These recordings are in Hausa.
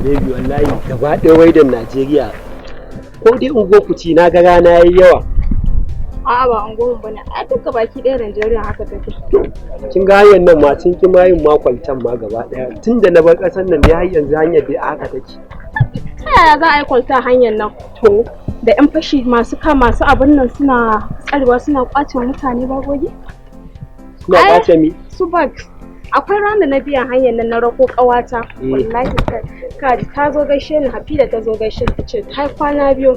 Baby wallahi gaba ɗaya waidan Najeriya ko dai ungo kuci na ga rana yayi yawa. A'a ba unguwar bane, a duka baki ɗaya Najeriya haka take. Kin ga hanyar nan ma sun ki ma yin makwaltan ma gaba ɗaya tunda na bar ƙasar nan dai har yanzu hanyar dai haka take. Ta yaya za a yi kwalta hanyar nan? To da 'yan fashi masu abin nan suna tsarewa suna kwace mutane bagogi? Suna kwace mi? Su bag. Akwai ranar na biyan hanyar nan na rako ƙawata. Wallahi kaji ta zo gaishe ni, Hafida ta zo gaishe ta ce ta kwana biyu.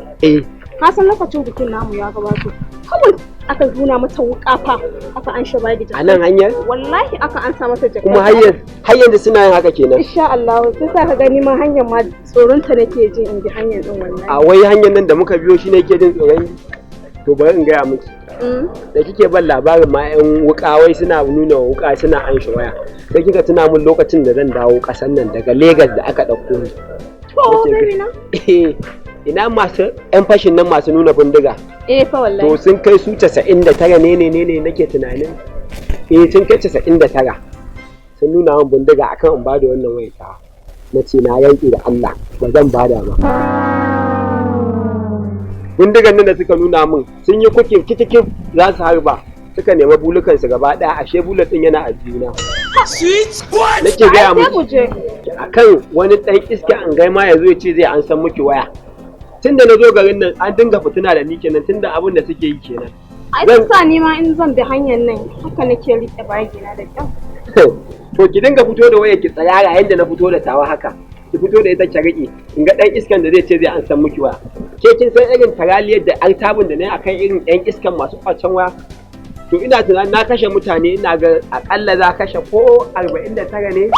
Ka san lokacin bikin namu ya gabato. Kawai aka nuna mata wuƙa fa aka an shaba da a nan hanyar? Wallahi aka an sa mata jaka. Kuma har yanzu suna yin haka kenan. Insha Allah sai sa ka gani ma hanyar ma tsoronta nake jin in ji hanyar din wallahi. A wai hanyar nan da muka biyo shi ne ke jin tsoron? To bari in gaya miki. Da kike ban labarin ma 'yan wuƙa wai suna nuna wuƙa suna an shi waya. Sai kika tuna min lokacin da zan dawo ƙasar nan daga Legas da aka ɗauko ni. To baby na? Ina masu 'yan fashin nan masu nuna bindiga. Fa wallahi. To sun kai su 99 ne nake tunanin. Sun kai 99. Sun nuna min bindiga akan in bada wannan wayar ta. Na ce na yanki da Allah ba zan bada ba. Bindigan nan da suka nuna min sun yi kukin kitikif za su harba. Suka nema bulukansu gaba ɗaya ashe bulat ɗin yana a juna. Nake gaya miki akan wani ɗan iska an gaima ya zo ya ce zai an san miki waya. Tun da na zo garin nan an dinga fitina da ni kenan tun da abin da suke yi kenan. Ai sa ni ma in zan bi hanyar nan haka nake riƙe bagina da kyau. To ki dinga fito da wayar ki tsayara yadda na fito da tawa haka. Ki fito da ita ki riƙe in ga ɗan iskan da zai ce zai an san miki waya. Ke kin san irin taraliyar da artabun da na yi akan irin ɗan iskan masu ƙwacen waya. To ina tunanin na kashe mutane ina ga akalla za kashe ko 49 ne?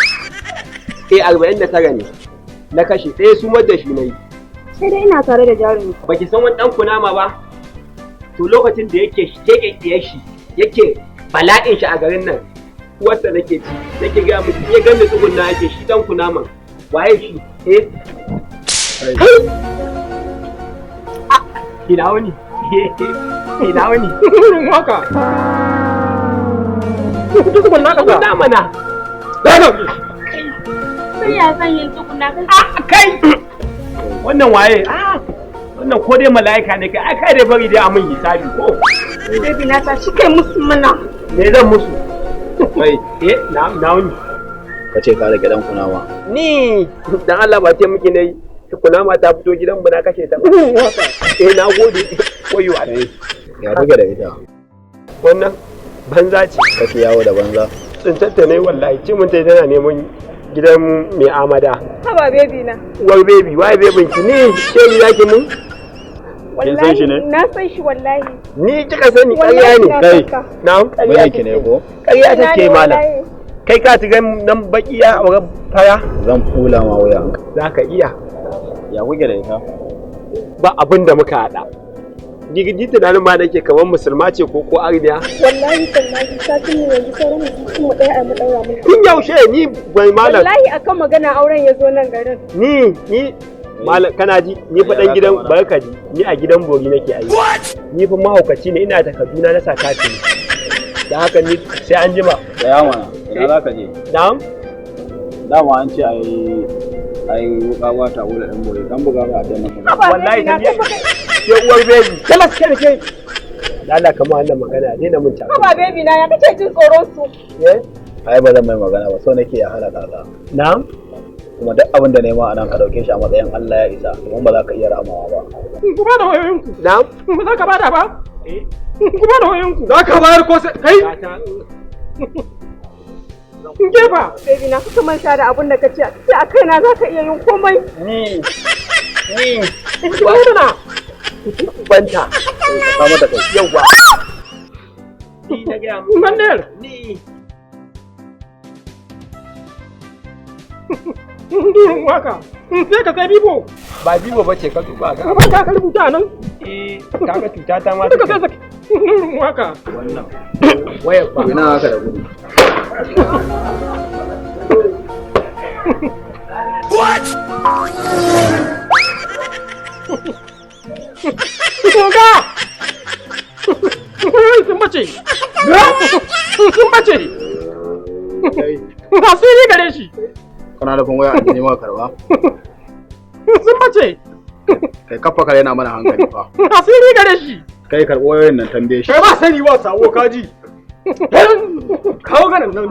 49 ne. Na kashe ɗaya su da shi na yi. Sai dai ina tare da jarumi. Baki san wani ɗan kunama ba? To lokacin da yake ɗiyar shi yake bala'in shi a garin nan uwarsa nake ci nake gaya miki ya ganda tsugunna yake shi ɗan kunaman waye shi ina wani ina wani haka tsugunna ka sa mana sai ya san yin tsugunna kai wannan waye wannan ko dai mala'ika ne kai kai dai bari dai a mun hisabi ko baby na ta shi kai musu mana me zan musu kai na wuni kace ka rage dan kunama ni dan Allah ba ta miki nayi kunama ta fito gidan mu na kashe ta na gode koyo a dai ya buga da ita wannan banza ce kake yawo da banza tsintatta ne wallahi ce mun tai tana neman gidan mai amada haba baby na wai baby wai baby ki ni ke ni zaki mun wallahi na san shi wallahi ni kika sani ƙarya ne kai na'am ƙarya ki ne ko ƙarya take malam kai ka tiga nan baki ya aure fara zan fula ma wuya zaka iya ya kuke da ita ba abin da muka hada gigiji tunanin ma nake kamar musulma ce ko arniya wallahi tallahi ta tuni yanzu sauran mutum mu daya a mu daura mun tun yaushe ni bai malam wallahi akan magana auren ya zo nan garin ni malam kana ji ni fa dan gidan barkaji ni a gidan bori nake aiki ni fa mahaukaci ne ina da Kaduna na sakati ne da haka ni sai an jima da yawa ina za ka je na'am dama an ce ai wuka ba ta wula dan bori dan buga ba a dan wallahi ta ke uwar baby kala ke da Allah kamar wannan magana dai na mun ta ba baby na ya kace jin tsoron su ai ba zan mai magana ba so nake ya halaka ka na'am kuma duk abin da nema a nan ka dauke shi a matsayin Allah ya isa kuma ba za ka iya ramawa ba ku ba da wayoyinku na'am ba za ka bada ba ku ba da wayoyinku za ka bayar ko sai kai gefa baby na kuka manta da abin da kace sai a kaina za ka iya yin komai ni wannan banta ka mata kai yawa ni da ga mu mandar ni waka sai ka sai bibo ba bibo bace ka tuba ga ba ka rubuta nan kaga cuta ta ma ka sai waka wannan waya ba ina haka da gudu what Toga! Sun bace! Sun bace! Asiri gare shi! kana da waya a ne ma karba Sun bace. Kai kafa kare yana mana hankali fa. Asiri gare shi. Kai karɓo wayoyin nan tambaye shi. Kai ba sani wa sawo kaji. Kawo ganin nan.